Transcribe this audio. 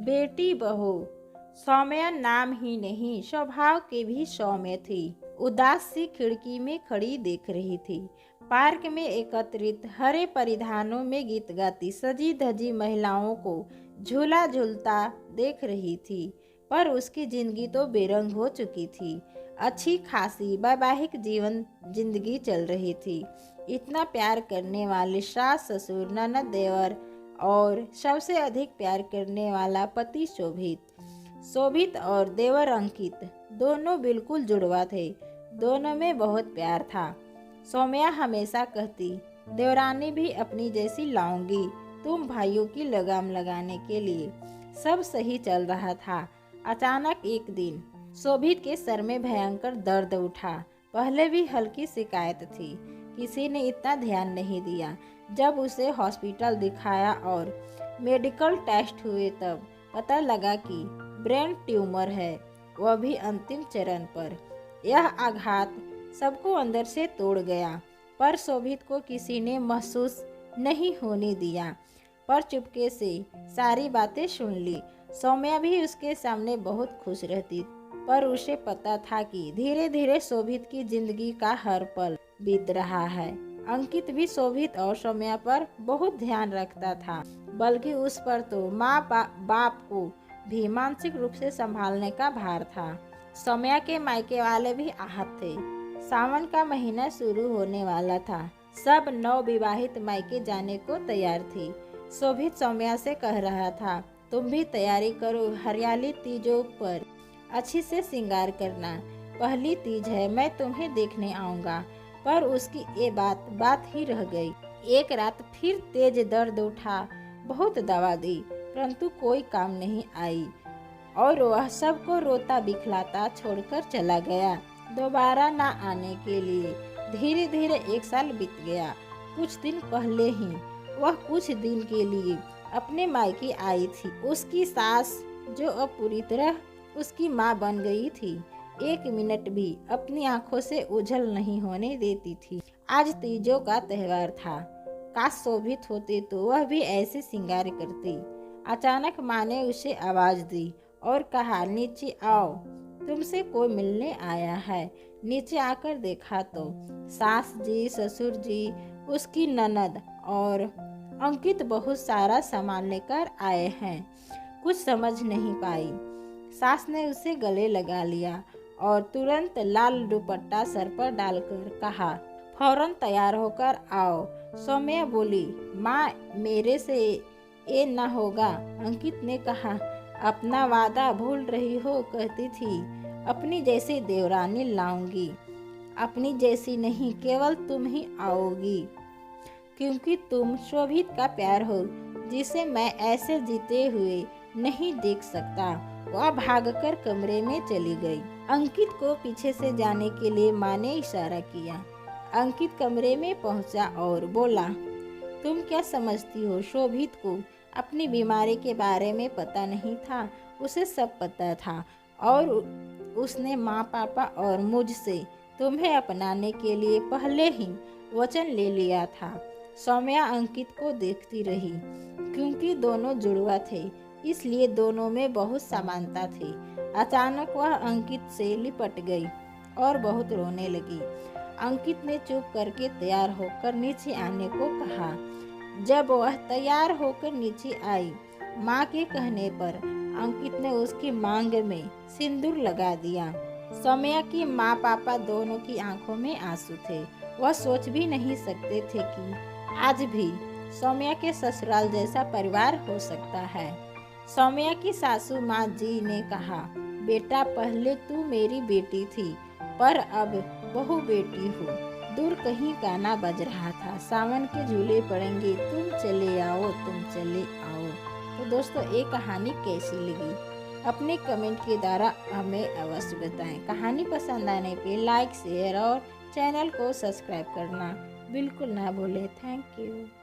बेटी बहू सौम्या नाम ही नहीं स्वभाव के भी सौम्य थी। उदास सी खिड़की में खड़ी देख रही थी। पार्क में एकत्रित हरे परिधानों में गीत गाती सजी धजी महिलाओं को झूला झूलता देख रही थी। पर उसकी जिंदगी तो बेरंग हो चुकी थी। अच्छी खासी वैवाहिक जीवन जिंदगी चल रही थी। इतना प्यार करने वाले सास ससुर ननद देवर और सबसे अधिक प्यार करने वाला पति शोभित और देवर अंकित दोनों बिल्कुल जुड़वा थे। दोनों में बहुत प्यार था। सौम्या हमेशा कहती, देवरानी भी अपनी जैसी लाऊंगी तुम भाइयों की लगाम लगाने के लिए। सब सही चल रहा था। अचानक एक दिन शोभित के सर में भयंकर दर्द उठा। पहले भी हल्की शिकायत थी, किसी ने इतना ध्यान नहीं दिया। जब उसे हॉस्पिटल दिखाया और मेडिकल टेस्ट हुए तब पता लगा कि ब्रेन ट्यूमर है, वह भी अंतिम चरण पर। यह आघात सबको अंदर से तोड़ गया, पर शोभित को किसी ने महसूस नहीं होने दिया। पर चुपके से सारी बातें सुन ली। सौम्या भी उसके सामने बहुत खुश रहती, पर उसे पता था कि धीरे धीरे शोभित की जिंदगी का हर पल बीत रहा है। अंकित भी शोभित और सौम्या पर बहुत ध्यान रखता था, बल्कि उस पर तो माँ बाप को भी मानसिक रूप से संभालने का भार था। सौम्या के मायके वाले भी आहत थे। सावन का महीना शुरू होने वाला था। सब नवविवाहित मायके जाने को तैयार थी। शोभित सौम्या से कह रहा था, तुम भी तैयारी करो, हरियाली तीजों पर अच्छी से श्रृंगार करना। पहली तीज है, मैं तुम्हें देखने आऊंगा। पर उसकी ये बात ही रह गई। एक रात फिर तेज दर्द उठा। बहुत दवा दी, परंतु कोई काम नहीं आई और वह सबको रोता बिखलाता छोड़कर चला गया, दोबारा ना आने के लिए। धीरे धीरे एक साल बीत गया। कुछ दिन पहले ही वह कुछ दिन के लिए अपने मायके आई थी। उसकी सास जो अब पूरी तरह उसकी माँ बन गई थी, एक मिनट भी अपनी आंखों से ओझल नहीं होने देती थी। आज तीजों का त्योहार था। काश शोभित होते तो वह भी ऐसे श्रृंगार करती। अचानक माँ ने उसे आवाज दी और कहा, नीचे आओ, तुमसे कोई मिलने आया है। नीचे आकर देखा तो सास जी, ससुर जी, उसकी ननद और अंकित बहुत सारा सामान लेकर आए हैं। कुछ समझ नहीं पाई। सास ने उसे गले लगा लिया और तुरंत लाल दुपट्टा सर पर डालकर कहा, फौरन तैयार होकर आओ। सौम्या बोली, माँ मेरे से ये न होगा। अंकित ने कहा, अपना वादा भूल रही हो, कहती थी अपनी जैसी देवरानी लाऊंगी। अपनी जैसी नहीं, केवल तुम ही आओगी, क्योंकि तुम शोभित का प्यार हो, जिसे मैं ऐसे जीते हुए नहीं देख सकता। वह भागकर कमरे में चली गई। अंकित को पीछे से जाने के लिए माँ ने इशारा किया। अंकित कमरे में पहुंचा और बोला, तुम क्या समझती हो, शोभित को अपनी बीमारी के बारे में पता नहीं था। उसे सब पता था और उसने माँ पापा और मुझसे तुम्हें अपनाने के लिए पहले ही वचन ले लिया था। सौम्या अंकित को देखती रही। क्योंकि दोनों जुड़वा थे, इसलिए दोनों में बहुत समानता थी। अचानक वह अंकित से लिपट गई और बहुत रोने लगी। अंकित ने चुप करके तैयार होकर नीचे आने को कहा। जब वह तैयार होकर नीचे आई, माँ के कहने पर अंकित ने उसकी मांग में सिंदूर लगा दिया। सौम्या की माँ पापा दोनों की आंखों में आंसू थे। वह सोच भी नहीं सकते थे कि आज भी सौम्या के ससुराल जैसा परिवार हो सकता है। सौम्या की सासू माँ जी ने कहा, बेटा पहले तू मेरी बेटी थी, पर अब बहू बेटी हो। दूर कहीं गाना बज रहा था, सावन के झूले पड़ेंगे, तुम चले आओ, तुम चले आओ। तो दोस्तों, ये कहानी कैसी लगी अपने कमेंट के द्वारा हमें अवश्य बताएं। कहानी पसंद आने पे लाइक शेयर और चैनल को सब्सक्राइब करना बिल्कुल ना भूलें। Thank you.